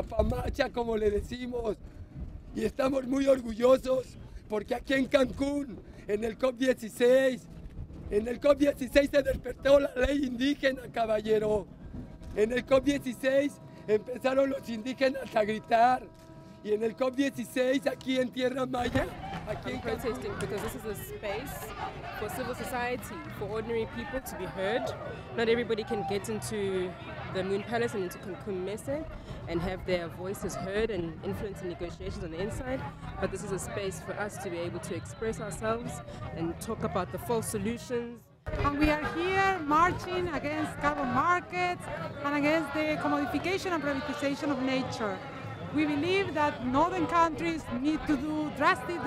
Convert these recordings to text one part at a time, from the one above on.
papamacha, como le decimos. Y estamos muy orgullosos porque aquí en Cancún, en el COP16 se despertó la ley indígena, caballero. En el COP16 empezaron los indígenas a gritar. Y en el COP16, aquí en Tierra Maya, aquí en Cancún. Protesting because this is a space for civil society, for ordinary people to be heard. Not everybody can get into the Moon Palace and into Cancun Messe and have their voices heard and influence in negotiations on the inside, but this is a space for us to be able to express ourselves and talk about the false solutions. And we are here marching against carbon markets and against the commodification and privatization of nature. We believe that northern countries need to do drastic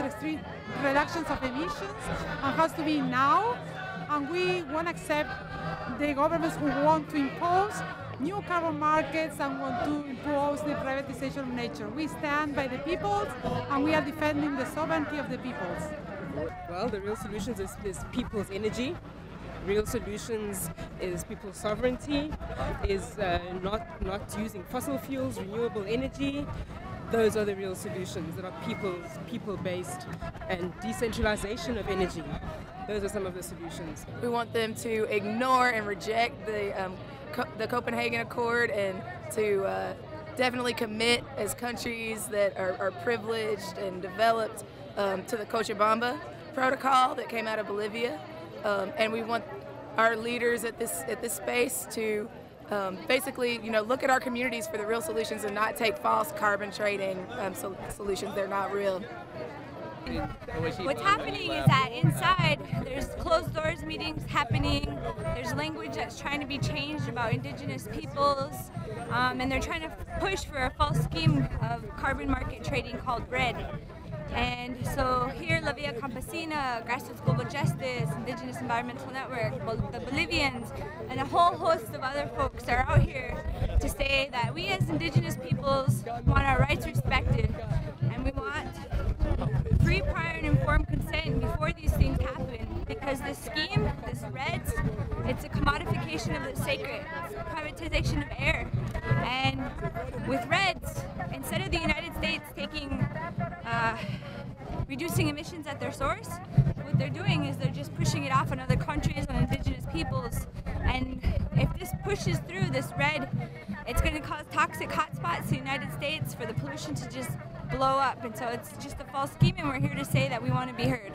reductions of emissions and has to be now, and we won't accept the governments who want to impose new carbon markets and want to impose the privatization of nature. We stand by the peoples and we are defending the sovereignty of the peoples. Well, the real solutions is people's energy. Real solutions is people's sovereignty, is not using fossil fuels, renewable energy. Those are the real solutions that are people-based, and decentralization of energy. Those are some of the solutions. We want them to ignore and reject the Copenhagen Accord and to definitely commit as countries that are privileged and developed to the Cochabamba Protocol that came out of Bolivia. And we want our leaders at this space to basically, look at our communities for the real solutions and not take false carbon trading solutions. They're not real. What's happening is that inside there's closed doors meetings happening, there's language that's trying to be changed about indigenous peoples, and they're trying to push for a false scheme of carbon market trading called RALY. And so here, La Via Campesina, Grassroots Global Justice, Indigenous Environmental Network, the Bolivians, and a whole host of other folks are out here to say that we as indigenous peoples want our rights respected, and we want free, prior, and informed consent before these things happen, because this scheme, this REDS, it's a commodification of the sacred, it's privatization of air. And with REDS, instead of the United States reducing emissions at their source, what they're doing is they're just pushing it off on other countries, on indigenous peoples. And if this pushes through this RED, it's going to cause toxic hotspots in the United States for the pollution to just blow up. And so it's just a false scheme, and we're here to say that we want to be heard.